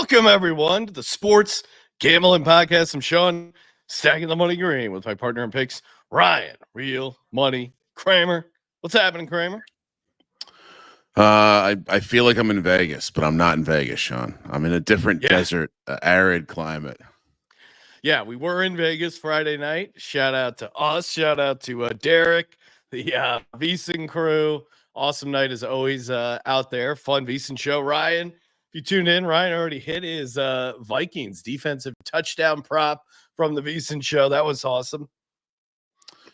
Welcome, everyone, to the Sports Gambling Podcast. I'm Sean, stacking the money green with my partner in picks, Ryan, Real Money Kramer. What's happening, Kramer? I feel like I'm in Vegas, but I'm not in Vegas, Sean. I'm in a different desert, arid climate. Yeah, we were in Vegas Friday night. Shout out to us. Shout out to Derek, the VSiN crew. Awesome night as always out there. Fun VSiN show. Ryan, if you tuned in, Ryan already hit his Vikings defensive touchdown prop from the VSiN show. That was awesome.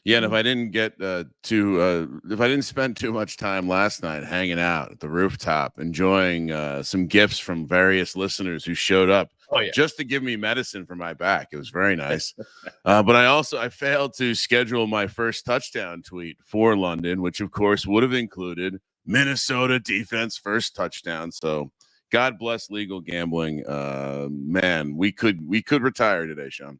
Yeah, and if I didn't get if I didn't spend too much time last night hanging out at the rooftop, enjoying some gifts from various listeners who showed up just to give me medicine for my back, it was very nice. But I failed to schedule my first touchdown tweet for London, which of course would have included Minnesota defense first touchdown. So God bless legal gambling. Man, we could retire today, Sean.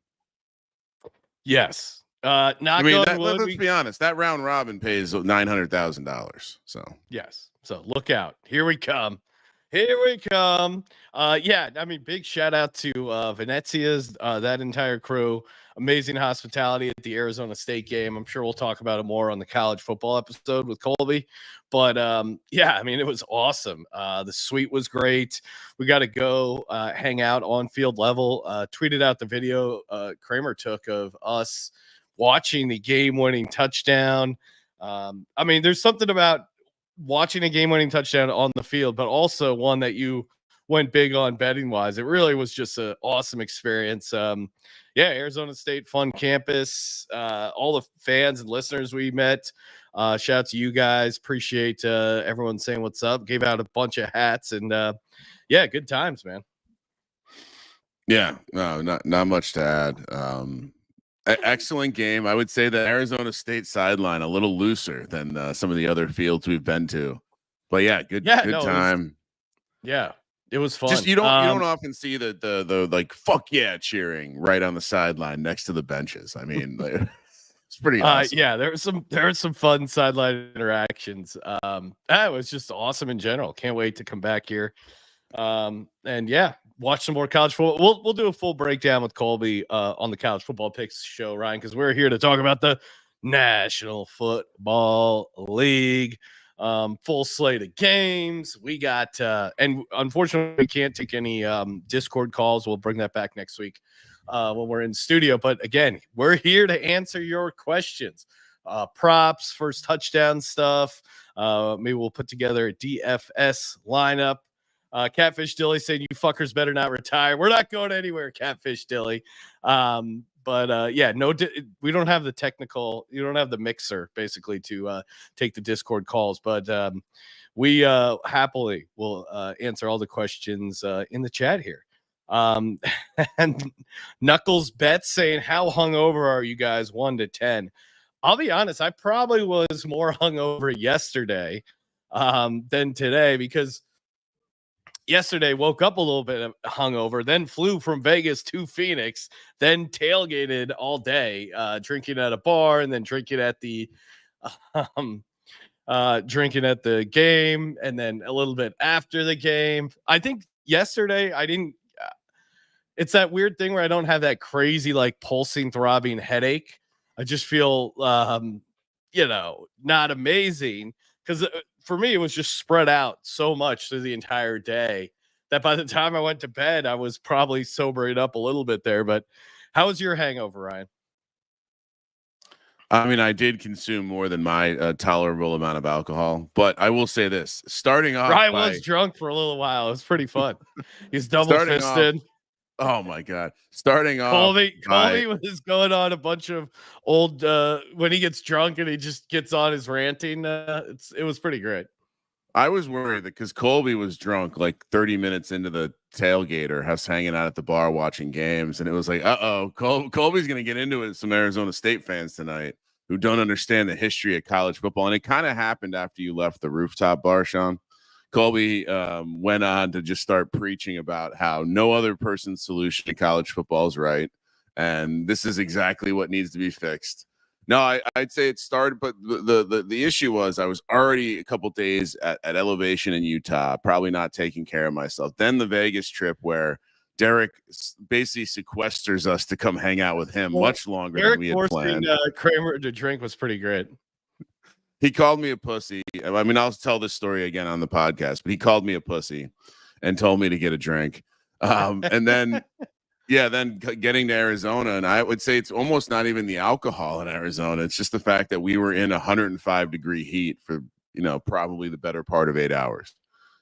Let's be honest. That round robin pays $900,000. So yes. So look out. Here we come. Big shout out to Venezia's, that entire crew. Amazing hospitality at the Arizona State game. I'm sure we'll talk about it more on the college football episode with Colby. But it was awesome. The suite was great. We got to go hang out on field level. Tweeted out the video Kramer took of us watching the game-winning touchdown. There's something about watching a game-winning touchdown on the field, but also one that you went big on betting-wise. It really was just an awesome experience. Arizona State, fun campus. All the fans and listeners we met. Shout out to you guys. Appreciate everyone saying what's up. Gave out a bunch of hats, and good times, man. Yeah, no, not much to add. Excellent game. I would say the Arizona State sideline a little looser than some of the other fields we've been to, but good time. It was fun. Just you don't often see the like fuck yeah cheering right on the sideline next to the benches. I mean, it's pretty awesome. There were some fun sideline interactions. It was just awesome in general. Can't wait to come back here. Watch some more college football. We'll do a full breakdown with Colby on the College Football Picks show, Ryan, because we're here to talk about the National Football League. Full slate of games. We got and unfortunately we can't take any Discord calls. We'll bring that back next week when we're in studio. But again, we're here to answer your questions. Props, first touchdown stuff. Maybe we'll put together a DFS lineup. Catfish Dilly saying you fuckers better not retire. We're not going anywhere, Catfish Dilly. We don't have the technical, you don't have the mixer basically to take the Discord calls, but we happily will answer all the questions in the chat here. And Knuckles Bets saying, how hungover are you guys 1 to 10? I'll be honest, I probably was more hungover yesterday than today, because yesterday woke up a little bit hungover, then flew from Vegas to Phoenix, then tailgated all day, drinking at a bar and then drinking at the game, and then a little bit after the game. I think yesterday I didn't. It's that weird thing where I don't have that crazy like pulsing, throbbing headache. I just feel not amazing, because for me, it was just spread out so much through the entire day that by the time I went to bed, I was probably sobering up a little bit there. But how was your hangover, Ryan? I mean, I did consume more than my tolerable amount of alcohol, but I will say this: starting off, Ryan was drunk for a little while. It was pretty fun. He's double fisted. Oh my God! Starting off, Colby was going on a bunch of old when he gets drunk and he just gets on his ranting. It was pretty great. I was worried that because Colby was drunk like 30 minutes into the tailgate or us hanging out at the bar watching games, and it was like, Colby's going to get into it with some Arizona State fans tonight who don't understand the history of college football. And it kind of happened after you left the rooftop bar, Sean. Colby went on to just start preaching about how no other person's solution to college football is right, and this is exactly what needs to be fixed. No, I'd say it started, but the issue was I was already a couple days at elevation in Utah, probably not taking care of myself. Then the Vegas trip where Derek basically sequesters us to come hang out with him much longer than we had planned. Kramer to drink was pretty great. He called me a pussy. I mean, I'll tell this story again on the podcast, but he called me a pussy and told me to get a drink. And then then getting to Arizona, and I would say it's almost not even the alcohol in Arizona. It's just the fact that we were in 105-degree heat for, probably the better part of 8 hours.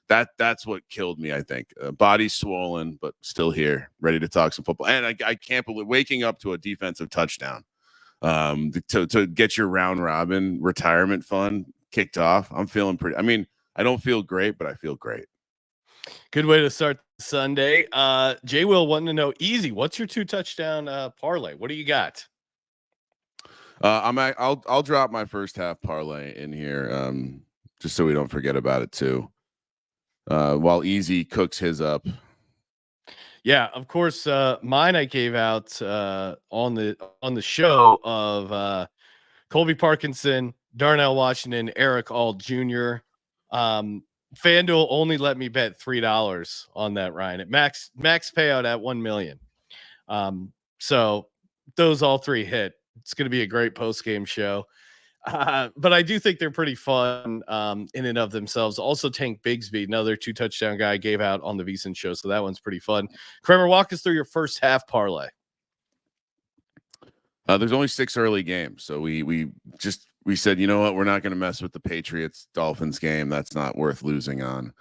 That's what killed me, I think. Body swollen, but still here, ready to talk some football. And I can't believe waking up to a defensive touchdown to get your round robin retirement fund kicked off. I'm feeling pretty. I mean, I don't feel great, but I feel great. Good way to start Sunday. Jay Will wanting to know, easy, what's your 2 touchdown parlay? What do you got? I'll drop my first half parlay in here, just so we don't forget about it too. While Easy cooks his up. Yeah, of course. Mine I gave out on the show of Colby Parkinson, Darnell Washington, Eric Auld Jr. FanDuel only let me bet $3 on that, Ryan. At max payout at 1 million. So those all 3 hit. It's going to be a great post game show. But I do think they're pretty fun in and of themselves. Also, Tank Bigsby, another 2 touchdown guy, gave out on the VSiN show, so that one's pretty fun. Kramer, walk us through your first half parlay. There's only 6 early games, so we said, you know what, we're not going to mess with the Patriots-Dolphins game. That's not worth losing on.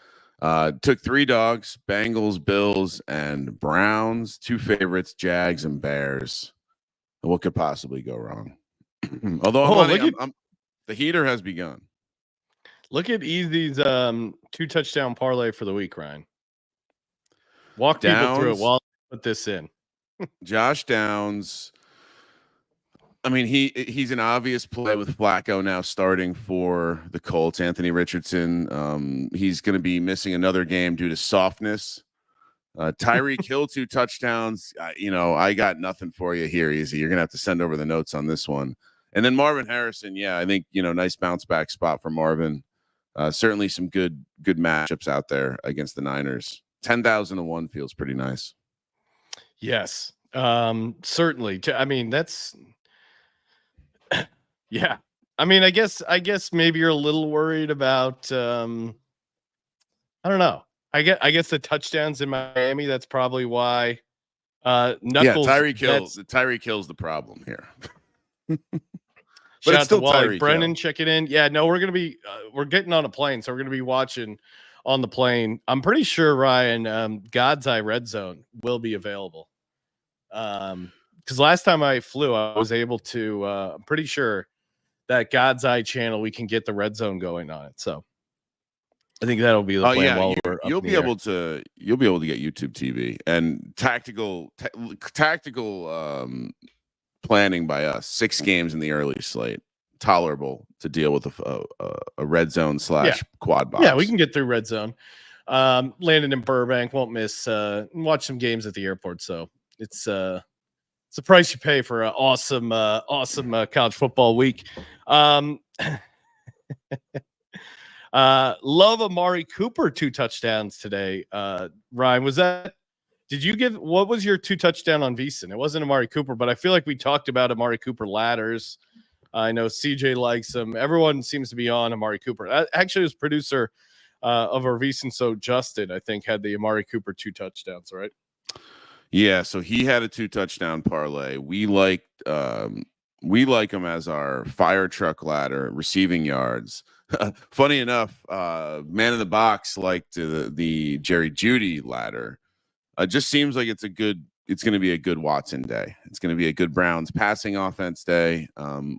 Took 3 dogs: Bengals, Bills, and Browns. 2 favorites: Jags and Bears. What could possibly go wrong? Although the heater has begun. Look at Easy's 2 touchdown parlay for the week, Ryan. Walk people through it while I put this in. Josh Downs. I mean, he's an obvious play with Flacco now starting for the Colts. Anthony Richardson, he's going to be missing another game due to softness. Tyreek Hill 2 touchdowns. I got nothing for you here, Easy. You're going to have to send over the notes on this one. And then Marvin Harrison, I think, nice bounce back spot for Marvin. Certainly some good matchups out there against the Niners. 10,000-1 feels pretty nice. Yes, certainly. I mean, that's yeah. I mean, I guess maybe you're a little worried about I don't know. I guess the touchdowns in Miami, that's probably why Knuckles. Tyreek Hill's the problem here. But shout out to Wally Brennan checking in. Yeah, no, we're gonna be we're getting on a plane, so we're gonna be watching on the plane. I'm pretty sure, Ryan, God's Eye Red Zone will be available. Because last time I flew, I was able to. I'm pretty sure that God's Eye channel, we can get the Red Zone going on it. So I think that'll be the plan. You'll be able to get YouTube TV and tactical planning by us. 6 games in the early slate, tolerable to deal with a red zone / quad box. Yeah, we can get through red zone. Landed in Burbank, won't miss. Watch some games at the airport. So it's the price you pay for an awesome college football week. Love Amari Cooper 2 touchdowns today. Ryan, what was your 2 touchdown on VSiN? It wasn't Amari Cooper, but I feel like we talked about Amari Cooper ladders. I know CJ likes him. Everyone seems to be on Amari Cooper. Actually, his producer of our VSiN, so Justin, I think, had the Amari Cooper 2 touchdowns, right? Yeah, so he had a 2 touchdown parlay. We like him as our fire truck ladder, receiving yards. Funny enough, man in the box liked the Jerry Jeudy ladder. Just seems like it's going to be a good Watson day. It's going to be a good Browns passing offense day,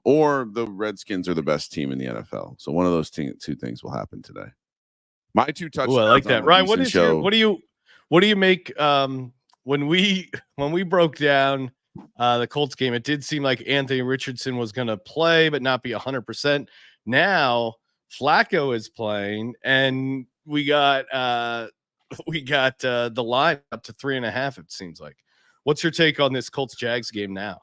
or the Redskins are the best team in the NFL. So one of those 2 things will happen today. My 2 touchdowns. I like that. Ryan, what do you make when we broke down the Colts game? It did seem like Anthony Richardson was going to play but not be 100%. Now Flacco is playing, and we got the line up to 3.5. It seems like. What's your take on this Colts Jags game now?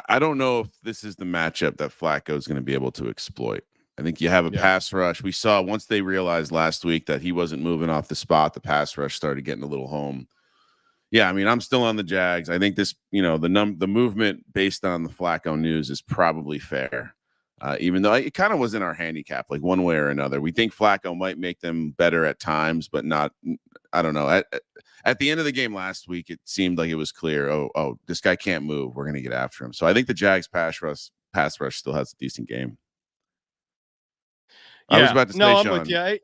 I don't know if this is the matchup that Flacco is going to be able to exploit. I think you have a pass rush. We saw once they realized last week that he wasn't moving off the spot, the pass rush started getting a little home. Yeah, I mean, I'm still on the Jags. I think this, the movement based on the Flacco news is probably fair. Even though it kind of was in our handicap, like one way or another. We think Flacco might make them better at times, but not, I don't know. At the end of the game last week, it seemed like it was clear, oh, this guy can't move. We're going to get after him. So I think the Jags pass rush still has a decent game. Yeah, I was about to say, I'm Sean. with you.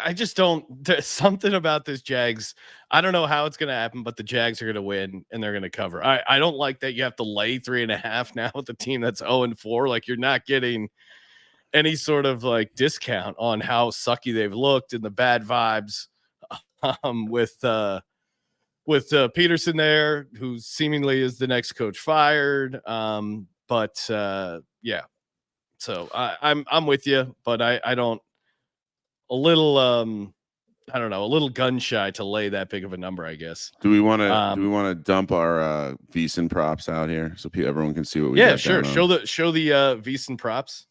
I just don't. Something about this Jags. I don't know how it's going to happen, but the Jags are going to win and they're going to cover. I don't like that you have to lay 3.5 now with a team that's 0-4. Like you're not getting any sort of like discount on how sucky they've looked and the bad vibes with Peterson there, who seemingly is the next coach fired. Yeah. So I'm with you, but I don't. A little I don't know, a little gun shy to lay that big of a number, I guess. Do we want to dump our VSiN props out here so everyone can see what we got? Sure. Show the VSiN props.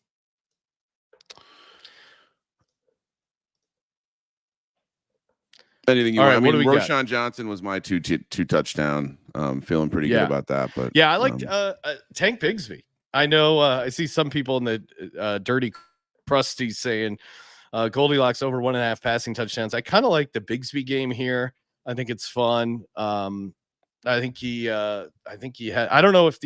Anything you want? I mean, Roshan Johnson was my two touchdown. Feeling pretty good about that. But yeah, I liked Tank Bigsby. I know I see some people in the dirty crusty saying Goldilocks over 1.5 passing touchdowns. I kind of like the Bigsby game here. I think it's fun. I think he had. I don't know if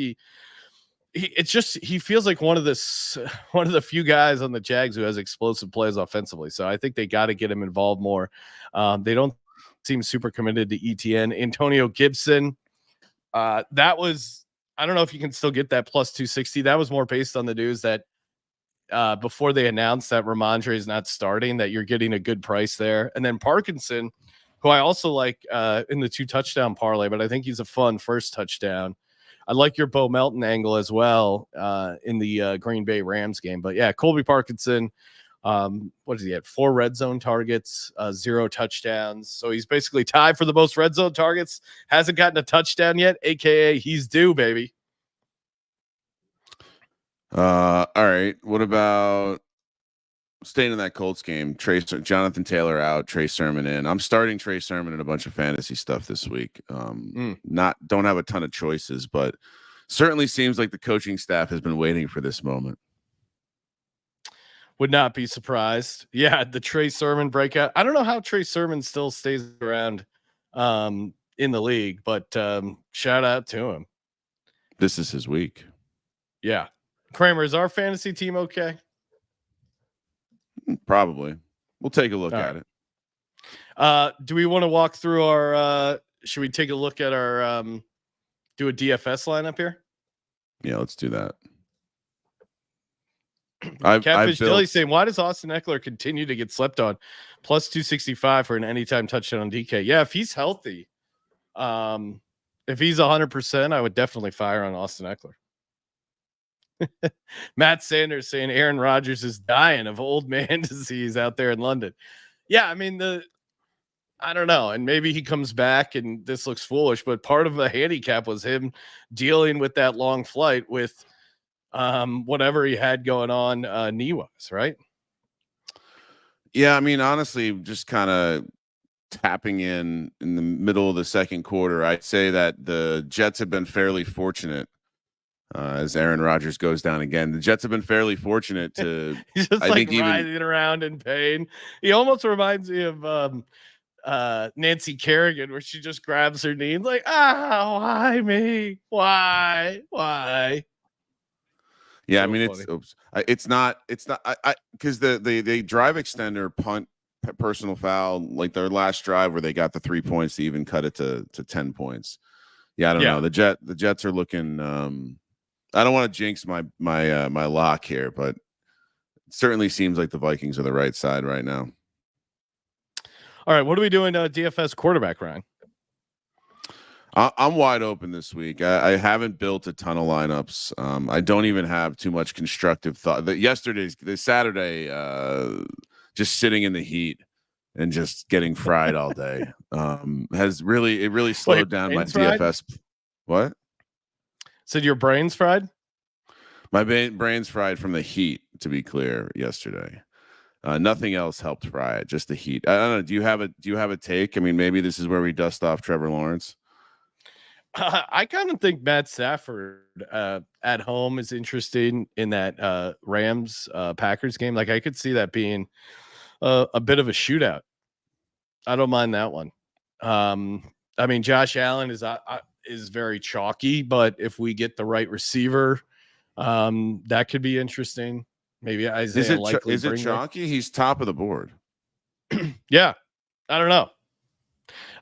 it's just he feels like one of the few guys on the Jags who has explosive plays offensively. So I think they got to get him involved more. They don't seem super committed to ETN. Antonio Gibson. That was, I don't know if you can still get that plus 260. That was more based on the news that before they announced that Ramondre is not starting, that you're getting a good price there. And then Parkinson, who I also like in the 2 touchdown parlay, but I think he's a fun first touchdown. I like your Bo Melton angle as well in the Green Bay Rams game. But yeah, Colby Parkinson, what is he at? 4 red zone targets, 0 touchdowns. So he's basically tied for the most red zone targets. Hasn't gotten a touchdown yet, aka he's due, baby. All right. What about staying in that Colts game? Jonathan Taylor out, Trey Sermon in. I'm starting Trey Sermon in a bunch of fantasy stuff this week. Don't have a ton of choices, but certainly seems like the coaching staff has been waiting for this moment. Would not be surprised. Yeah, the Trey Sermon breakout. I don't know how Trey Sermon still stays around in the league, but shout out to him. This is his week. Yeah. Kramer, is our fantasy team okay? Probably. We'll take a look at it. Do we want to walk through our should we take a look at our do a DFS lineup here? Yeah, let's do that. Catfish Dilly saying, why does Austin Eckler continue to get slept on? Plus 265 for an anytime touchdown on DK. Yeah, if he's healthy, if he's 100%, I would definitely fire on Austin Eckler. Matt Sanders saying Aaron Rodgers is dying of old man disease out there in London. Yeah, I mean, I don't know. And maybe he comes back and this looks foolish, but part of the handicap was him dealing with that long flight with whatever he had going on knee-wise, right? Yeah, I mean, honestly, just kind of tapping in the middle of the second quarter, I'd say that the Jets have been fairly fortunate as Aaron Rodgers goes down again. The Jets have been fairly fortunate to he's just writhing around in pain. He almost reminds me of Nancy Kerrigan, where she just grabs her knee and like, why me? Why? Yeah, so I mean, it's not because the drive extender punt personal foul, like their last drive where they got the 3 points to even cut it to 10 points. Yeah, I don't know. The Jets are looking. I don't want to jinx my lock here, but it certainly seems like the Vikings are the right side right now. All right, what are we doing? DFS quarterback, Ryan? I'm wide open this week. I haven't built a ton of lineups. I don't even have too much constructive thought. The Saturday, just sitting in the heat and just getting fried all day has really slowed down my DFS. What? Said your brain's fried? My brain's fried from the heat, to be clear, yesterday. Nothing else helped fry it, just the heat. I don't know. Do you have a take? I mean, maybe this is where we dust off Trevor Lawrence. I kind of think Matt Stafford at home is interesting in that Rams Packers game. Like I could see that being a bit of a shootout. I don't mind that one. I mean, Josh Allen is very chalky, but if we get the right receiver, that could be interesting. Maybe Isaiah is it chalky? He's top of the board. Yeah, I don't know.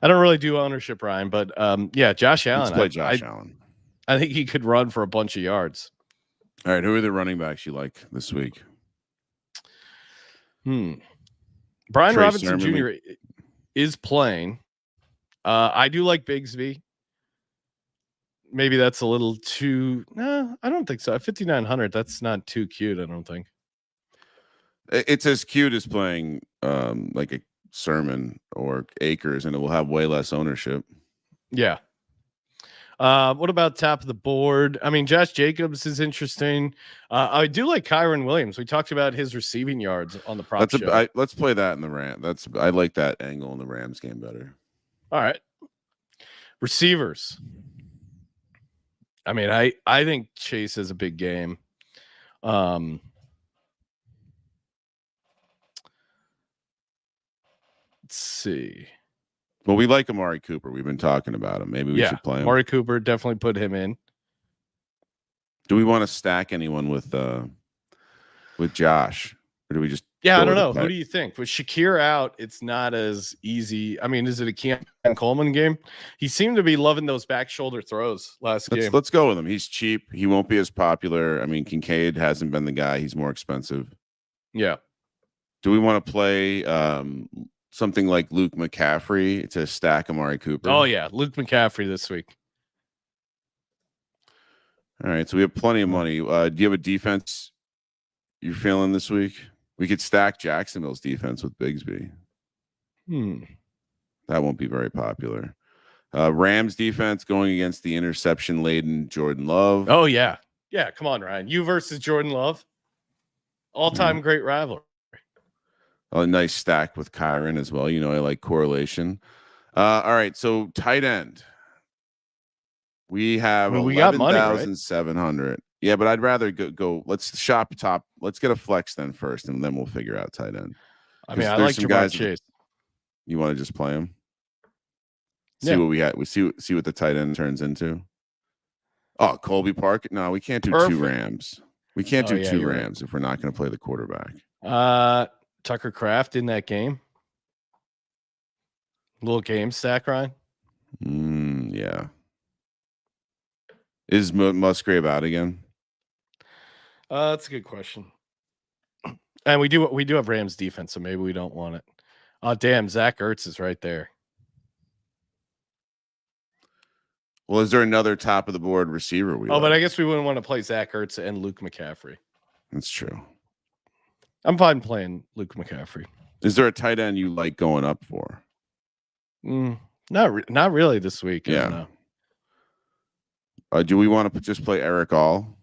I don't really do ownership, Ryan, but yeah, Josh Allen. Let's play Josh Allen. I think he could run for a bunch of yards. All right, who are the running backs you like this week? Brian Trey Robinson Sermon, Jr. is playing. I do like Bigsby. Maybe that's a little too. No, I don't think so. At 5,900, that's not too cute. I don't think it's as cute as playing like a Sermon or Akers, and it will have way less ownership. Yeah. What about top of the board? I mean, Josh Jacobs is interesting. I do like Kyron Williams. We talked about his receiving yards on the prop show. Let's play that in the Ram. I like that angle in the Rams game better. All right. Receivers. I mean, I think Chase is a big game. Let's see. Well, we like Amari Cooper. We've been talking about him. Maybe we should play him. Amari Cooper, definitely put him in. Do we want to stack anyone with Josh? Or do we just I don't know. Who do you think? With Shakir out, it's not as easy. I mean, is it a Keon Coleman game? He seemed to be loving those back shoulder throws last game. Let's go with him. He's cheap. He won't be as popular. I mean, Kincaid hasn't been the guy. He's more expensive. Yeah. Do we want to play something like Luke McCaffrey to stack Amari Cooper? Oh, yeah. Luke McCaffrey this week. All right. So we have plenty of money. Do you have a defense you're feeling this week? We could stack Jacksonville's defense with Bigsby. That won't be very popular. Rams defense going against the interception-laden Jordan Love. Oh, yeah. Yeah, come on, Ryan. You versus Jordan Love. All-time great rivalry. A nice stack with Kyron as well. You know, I like correlation. All right, so tight end. We have 11,700. Yeah, but I'd rather go. Let's shop top. Let's get a flex then first, and then we'll figure out tight end. I mean, I like Jamar Chase. You want to just play him? See what we got. We see what the tight end turns into. Oh, Colby Park. No, we can't do two Rams. We can't do two Rams if we're not going to play the quarterback. Tucker Kraft in that game. Little game stack, Ryan. Yeah. Is Musgrave out again? That's a good question. And we do have Rams defense, so maybe we don't want it. Oh, damn, Zach Ertz is right there. Well, is there another top of the board receiver? But I guess we wouldn't want to play Zach Ertz and Luke McCaffrey. That's true. I'm fine playing Luke McCaffrey. Is there a tight end you like going up for? Not really this week. Yeah. Do we want to just play Eric All?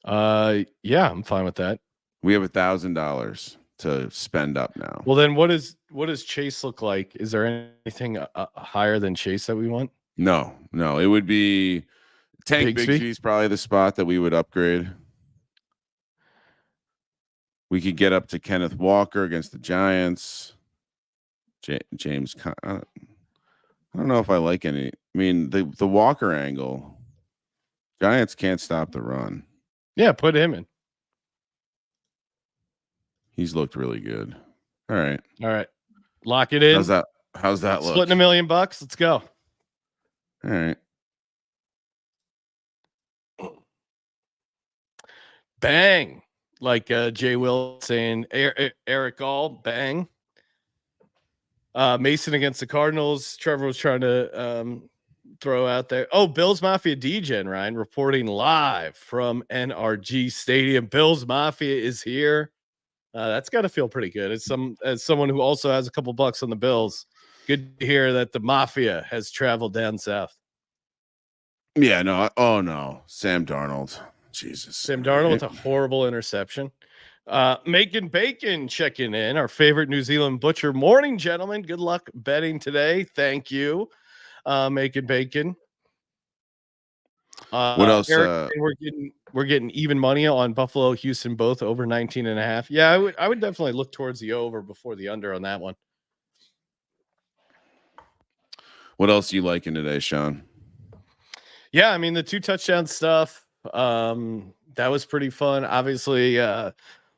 Yeah, I'm fine with that. We have $1,000 to spend up now. Well, then what does Chase look like? Is there anything higher than Chase that we want? No. It would be Tank Bigsby's probably the spot that we would upgrade. We could get up to Kenneth Walker against the Giants. James, I don't know if I like any. I mean, the Walker angle. Giants can't stop the run. Yeah, put him in. He's looked really good. All right. Lock it in. How's that look? Splitting $1 million. Let's go. All right. Bang. Like Jay Will saying, Eric All, bang. Mason against the Cardinals. Trevor was trying to throw out there. Oh, Bills Mafia DGen, Ryan, reporting live from NRG Stadium. Bills Mafia is here. That's got to feel pretty good. As someone who also has a couple bucks on the Bills, good to hear that the Mafia has traveled down south. Yeah, no. Oh no, Sam Darnold. Jesus. Sam Darnold with a horrible interception. Macon Bacon checking in, our favorite New Zealand butcher. Morning, gentlemen. Good luck betting today. Thank you, Macon Bacon. What else? Eric, we're getting even money on Buffalo, Houston, both over 19.5. Yeah, I would definitely look towards the over before the under on that one. What else are you liking today, Sean? Yeah, I mean the 2 touchdown stuff. That was pretty fun. Obviously,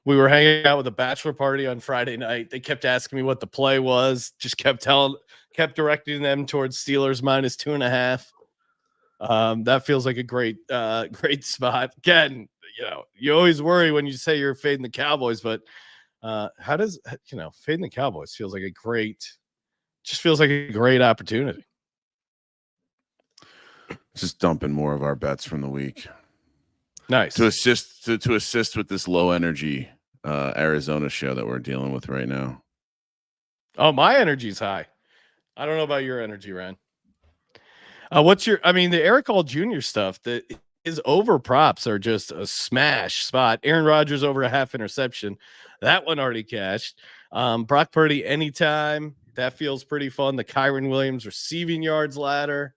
we were hanging out with a bachelor party on Friday night. They kept asking me what the play was. Just kept directing them towards Steelers minus 2.5. That feels like a great spot. Again, you always worry when you say you're fading the Cowboys, but how does fading the Cowboys feels like a great opportunity. Just dumping more of our bets from the week. Nice to assist with this low energy Arizona show that we're dealing with right now. Oh, my energy's high. I don't know about your energy, Ryan. The Eric Hall Jr. stuff, his over props are just a smash spot. Aaron Rodgers over a half interception. That one already cashed. Brock Purdy anytime. That feels pretty fun. The Kyron Williams receiving yards ladder.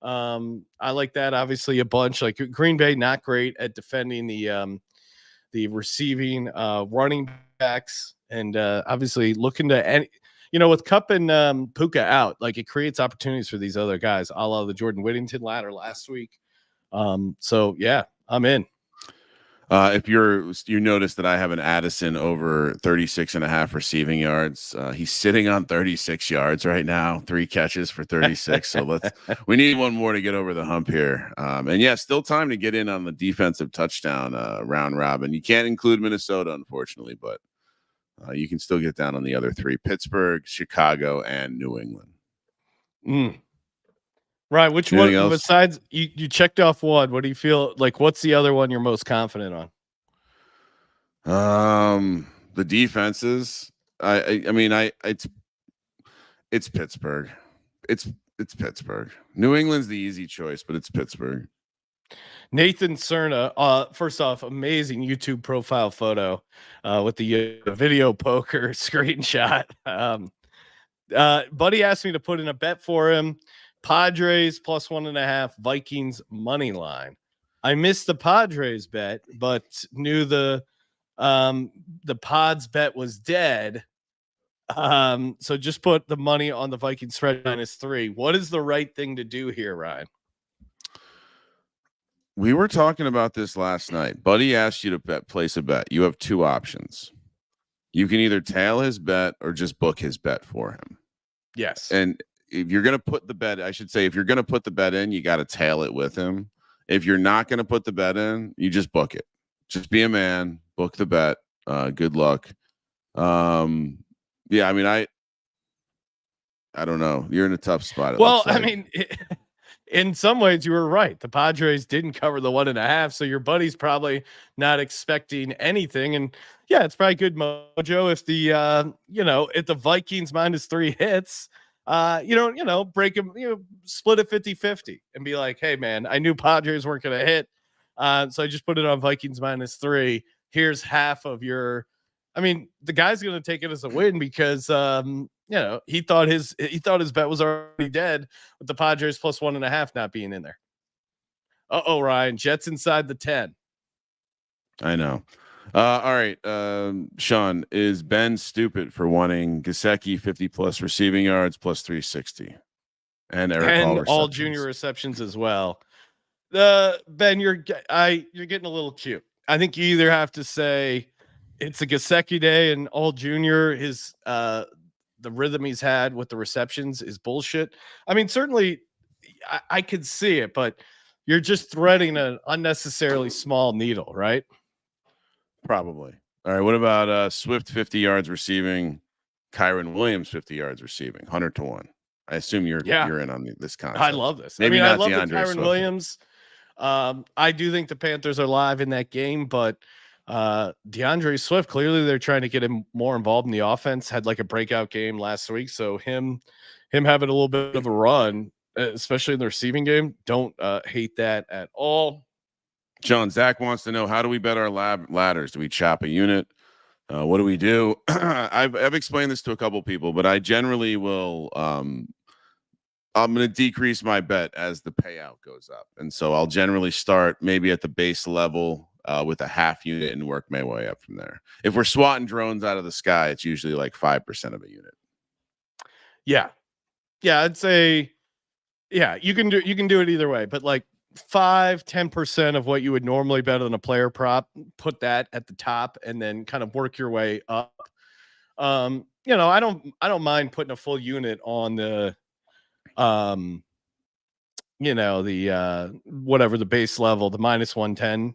I like that obviously a bunch. Like Green Bay, not great at defending the receiving running backs, and obviously looking to with Kupp and Puka out, like it creates opportunities for these other guys, a la the Jordan Whittington ladder last week. So yeah, I'm in. If you notice that I have an Addison over 36.5 receiving yards. He's sitting on 36 yards right now, 3 catches for 36. So we need one more to get over the hump here. And yeah, still time to get in on the defensive touchdown round robin. You can't include Minnesota, unfortunately, but you can still get down on the other 3: Pittsburgh, Chicago, and New England. Right. Which Anything one else? besides you checked off one? What do you feel like? What's the other one you're most confident on? The defenses. It's Pittsburgh. It's Pittsburgh. New England's the easy choice, but it's Pittsburgh. Nathan Cerna, first off, amazing YouTube profile photo with the video poker screenshot. Buddy asked me to put in a bet for him. Padres plus 1.5, Vikings money line. I missed the Padres bet, but knew the Pods bet was dead. So just put the money on the Vikings spread -3. What is the right thing to do here, Ryan? We were talking about this last night. Buddy asked you to place a bet. You have 2 options. You can either tail his bet or just book his bet for him. Yes. And if you're going to put the bet, if you're going to put the bet in, you got to tail it with him. If you're not going to put the bet in, you just book it. Just be a man, book the bet. Good luck. Yeah, I mean, I don't know. You're in a tough spot. Well, I mean, in some ways you were right. The Padres didn't cover the 1.5. So your buddy's probably not expecting anything. And yeah, it's probably good mojo if the Vikings -3 hits, break them, split it 50-50 and be like, hey man, I knew Padres weren't going to hit. So I just put it on Vikings -3. Here's half of your, the guy's going to take it as a win because, he thought his bet was already dead with the Padres plus 1.5 not being in there. Ryan, Jets inside the 10. I know. All right. Sean, is Ben stupid for wanting Gesicki 50+ receiving yards plus 360 and Eric all junior receptions as well? Ben, you're getting a little cute. I think you either have to say it's a Gesicki day and all junior his the rhythm he's had with the receptions is bullshit. Certainly I could see it, but you're just threading an unnecessarily small needle, right? Probably. All right. What about Swift 50 yards receiving, Kyron Williams 50 yards receiving, 100-1? I assume you're in on this concept. I love this. Maybe I not love DeAndre the Kyron Swift. Williams. I do think the Panthers are live in that game, but DeAndre Swift, clearly they're trying to get him more involved in the offense. Had like a breakout game last week, so him having a little bit of a run especially in the receiving game. Don't hate that at all. John, Zach wants to know, how do we bet our ladders? Do we chop a unit? What do we do? I've explained this to a couple people, but I generally will. I'm going to decrease my bet as the payout goes up, and so I'll generally start maybe at the base level with a half unit and work my way up from there. If we're swatting drones out of the sky, it's usually like 5% of a unit. Yeah, I'd say, you can do it either way, but like 5-10% of what you would normally bet on a player prop, put that at the top, and then kind of work your way up. I don't mind putting a full unit on the whatever the base level, the -110,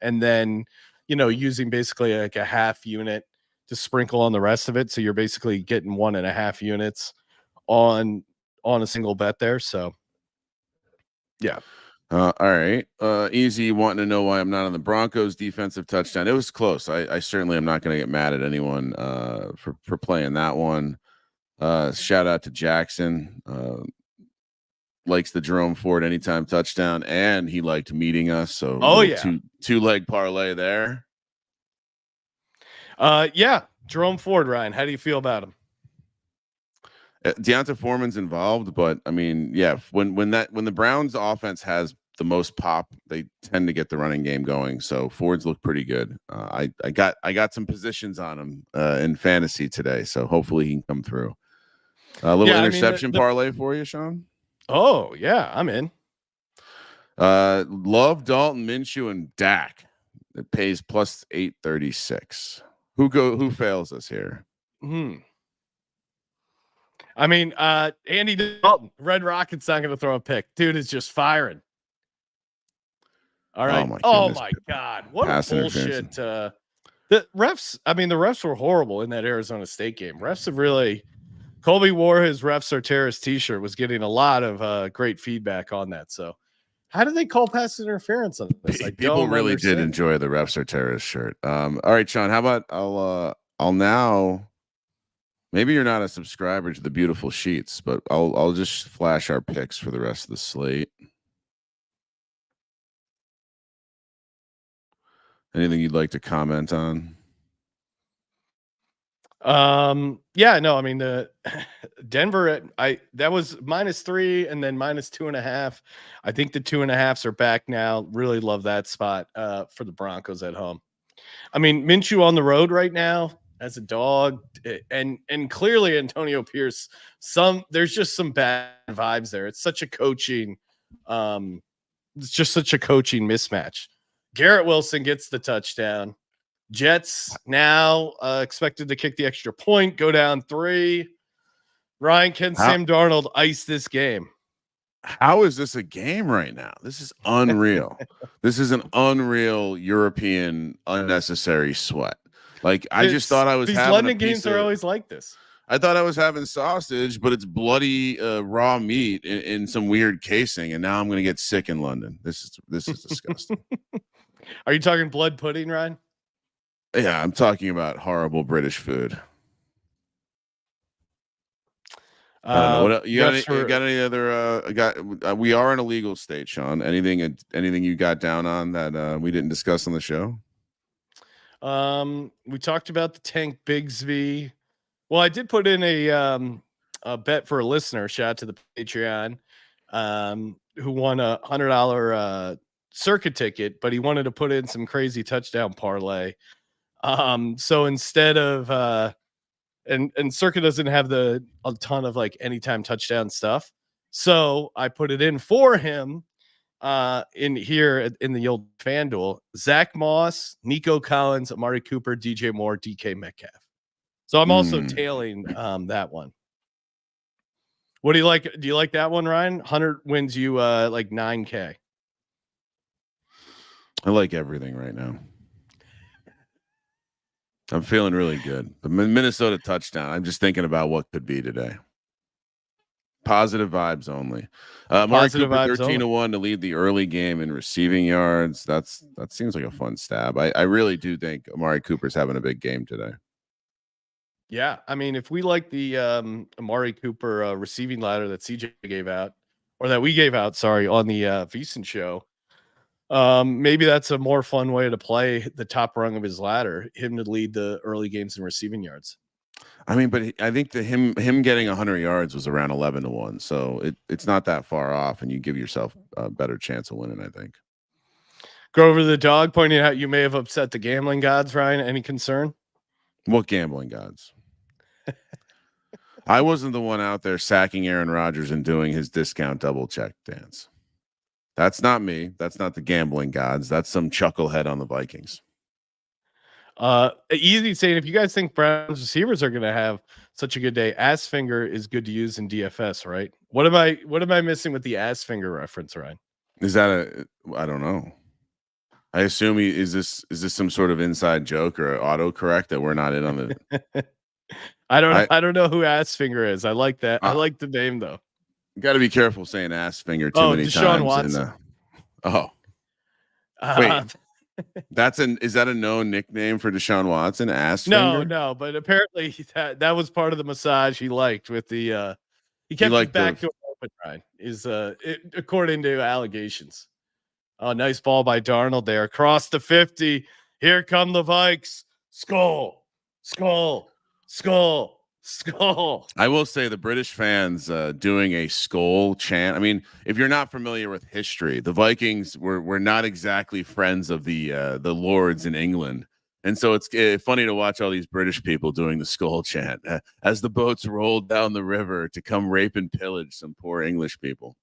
and then using basically like a half unit to sprinkle on the rest of it, so you're basically getting 1.5 units on a single bet there. So yeah. All right. Easy wanting to know why I'm not on the Broncos defensive touchdown. It was close. I certainly am not going to get mad at anyone for playing that one. Shout out to Jackson. Likes the Jerome Ford anytime touchdown, and he liked meeting us. So two leg parlay there. Jerome Ford, Ryan, how do you feel about him? Deonta Foreman's involved, but I mean, when the Browns offense has the most pop, they tend to get the running game going. So Ford's look pretty good. I got some positions on him in fantasy today, so hopefully he can come through. A little interception parlay for you, Sean. Oh yeah, I'm in. Love Dalton, Minshew, and Dak. It pays plus 836. Who fails us here? I mean, Andy Dalton, Red Rocket's not going to throw a pick. Dude is just firing. All right. Oh my God. What a bullshit. The refs were horrible in that Arizona State game. Refs have really, Colby wore his Refs Are Terrorists t-shirt, was getting a lot of great feedback on that. So how did they call pass interference on this? People really did enjoy the Refs Are Terrorists shirt. All right, Sean, how about I'll now, maybe you're not a subscriber to the Beautiful Sheets, but I'll just flash our picks for the rest of the slate. Anything you'd like to comment on? The Denver that was -3 and then -2.5. I think the 2.5s are back now. Really love that spot for the Broncos at home. I mean, Minshew on the road right now as a dog, and clearly Antonio Pierce. There's just some bad vibes there. It's such a coaching, mismatch. Garrett Wilson gets the touchdown. Jets now expected to kick the extra point, go down 3. Ryan, can Sam Darnold ice this game? How is this a game right now? This is unreal. This is an unreal European unnecessary sweat. Like, I just thought I was these having London games are always like this. I thought I was having sausage, but it's bloody raw meat in some weird casing, and now I'm going to get sick in London. This is disgusting. Are you talking blood pudding, Ryan? Yeah, I'm talking about horrible British food. I don't know. What you got any other? We are in a legal state, Sean. Anything you got down on that we didn't discuss on the show? We talked about the Tank Bigsby. Well, I did put in a bet for a listener. Shout out to the Patreon, who won a $100 circuit ticket, but he wanted to put in some crazy touchdown parlay. So instead of and Circuit doesn't have a ton of like anytime touchdown stuff, so I put it in for him in here in the old FanDuel. Zach Moss, Nico Collins, Amari Cooper, DJ Moore, DK Metcalf. So I'm also tailing that one. What do you like? Do you like that one, Ryan? 100 wins you like 9K. I like everything right now. I'm feeling really good. The Minnesota touchdown. I'm just thinking about what could be today. Positive vibes only. Amari Cooper 13-1 to lead the early game in receiving yards. That seems like a fun stab. I really do think Amari Cooper's having a big game today. Yeah, I mean, if we like the Amari Cooper receiving ladder that CJ gave out, or that we gave out, sorry, on the VSiN show, maybe that's a more fun way to play the top rung of his ladder, him to lead the early games in receiving yards. I mean, but I think him getting 100 yards was around 11-1, so it's not that far off, and you give yourself a better chance of winning, I think. Grover the dog pointing out you may have upset the gambling gods, Ryan. Any concern? What gambling gods? I wasn't the one out there sacking Aaron Rodgers and doing his discount double check dance. That's not me. That's not the gambling gods. That's some chucklehead on the Vikings. Easy saying, if you guys think Browns receivers are going to have such a good day, ass finger is good to use in DFS, right? What am I missing with the ass finger reference, Ryan? Is that I don't know. I assume is this some sort of inside joke or autocorrect that we're not in on the I don't know who ass finger is. I like that. I like the name though. You got to be careful saying ass finger too many Deshaun times. Watson. Wait. Is that a known nickname for Deshaun Watson? Ass finger? No, but apparently that was part of the massage he liked with the he kept his back door open, right? According to allegations. Oh, nice ball by Darnold there across the 50. Here come the Vikes. Skull, skull, skull, skull. I will say the British fans doing a skull chant. I mean, if you're not familiar with history, the Vikings were not exactly friends of the lords in England, and so it's funny to watch all these British people doing the skull chant as the boats rolled down the river to come rape and pillage some poor English people.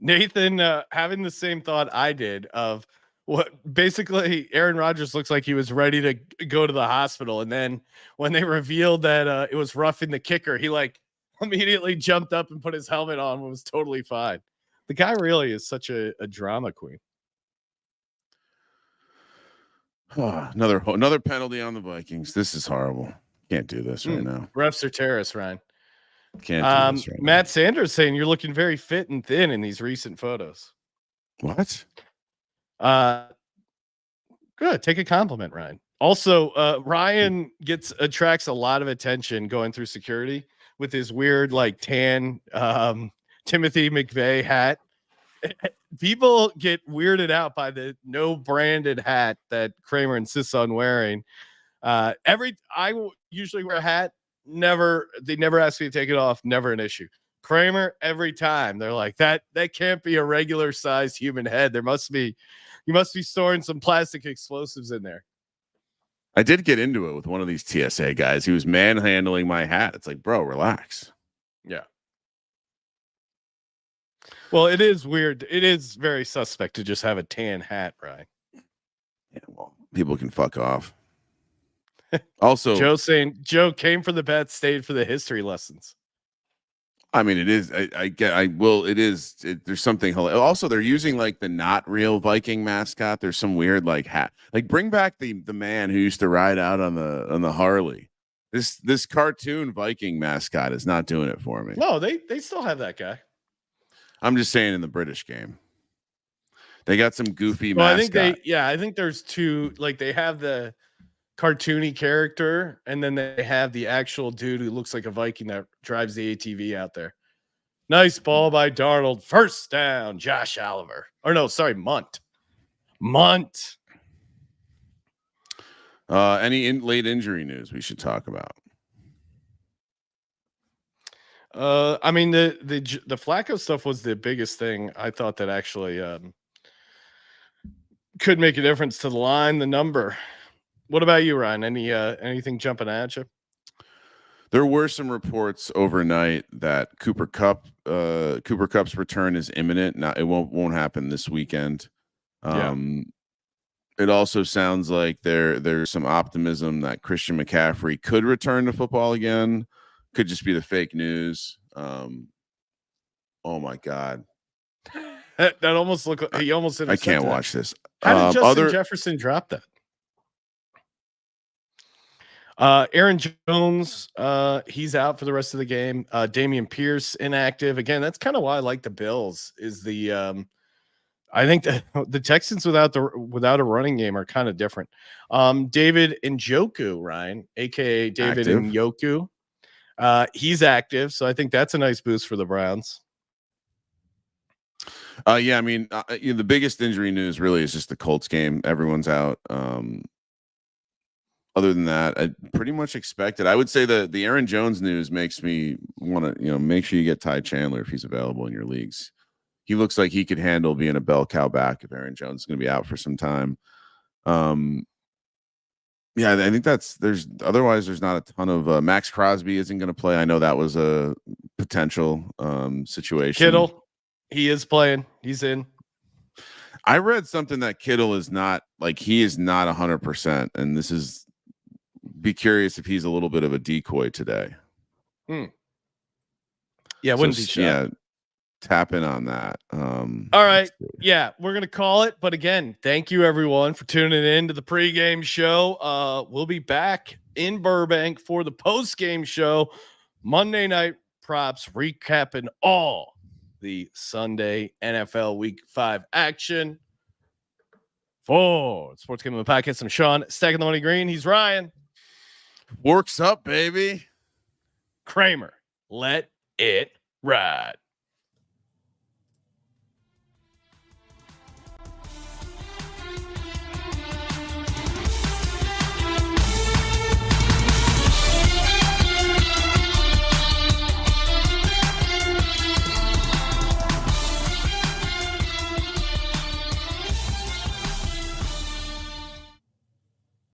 Nathan having the same thought I did of what basically Aaron Rodgers looks like he was ready to go to the hospital. And then when they revealed that it was roughing the kicker, he like immediately jumped up and put his helmet on and was totally fine. The guy really is such a drama queen. Another penalty on the Vikings. This is horrible. Can't do this right now. Refs are terrorists, Ryan. Can't do this right Matt Sanders saying you're looking very fit and thin in these recent photos. What? Good. Take a compliment, Ryan. Also, Ryan attracts a lot of attention going through security with his weird like tan Timothy McVeigh hat. People get weirded out by the no branded hat that Kramer insists on wearing. I usually wear a hat. They never ask me to take it off. Never an issue. Kramer, every time they're like that can't be a regular sized human head. You must be storing some plastic explosives in there. I did get into it with one of these TSA guys. He was manhandling my hat. It's like, bro, relax. Yeah. Well, it is weird. It is very suspect to just have a tan hat, right? Yeah, well, people can fuck off. Also, Joe saying Joe came for the bet, stayed for the history lessons. I mean, it is. It is. There's something. Also, they're using like the not real Viking mascot. There's some weird like hat. Like bring back the man who used to ride out on the Harley. This cartoon Viking mascot is not doing it for me. No, they still have that guy. I'm just saying in the British game, they got some goofy mascot. I think there's two. Like they have the cartoony character, and then they have the actual dude who looks like a Viking that drives the ATV out there. Nice ball by Darnold. First down, Josh Oliver. Or no, sorry, Munt. Any late injury news we should talk about? I mean the Flacco stuff was the biggest thing. I thought that actually could make a difference to the line, the number. What about you, Ryan? Anything jumping at you? There were some reports overnight that Cooper Kupp's return is imminent. Now it won't happen this weekend. It also sounds like there's some optimism that Christian McCaffrey could return to football again. Could just be the fake news. Oh my God. That almost looked like he almost I can't watch this. How did Justin Jefferson drop that? Aaron Jones, he's out for the rest of the game. Damian Pierce inactive. Again, that's kind of why I like the Bills is the I think that the Texans without a running game are kind of different. David Njoku, Ryan, aka David Njoku, he's active, so I think that's a nice boost for the Browns. Yeah, I mean, the biggest injury news really is just the Colts game. Everyone's out. Other than that, I pretty much expected. I would say the Aaron Jones news makes me want to, make sure you get Ty Chandler if he's available in your leagues. He looks like he could handle being a bell cow back if Aaron Jones is going to be out for some time. Yeah, I think there's not a ton of Max Crosby isn't going to play. I know that was a potential situation. Kittle, he is playing. He's in. I read something that Kittle is not 100%, and this is be curious if he's a little bit of a decoy today. Yeah, wouldn't be shy. Yeah, tap in on that. All right. Yeah, we're going to call it. But again, thank you everyone for tuning in to the pregame show. We'll be back in Burbank for the postgame show. Monday night props, recapping all the Sunday NFL Week 5 action. For Sports Gambling Podcast, I'm Sean, stacking the money green. He's Ryan. Works up, baby. Kramer, let it ride.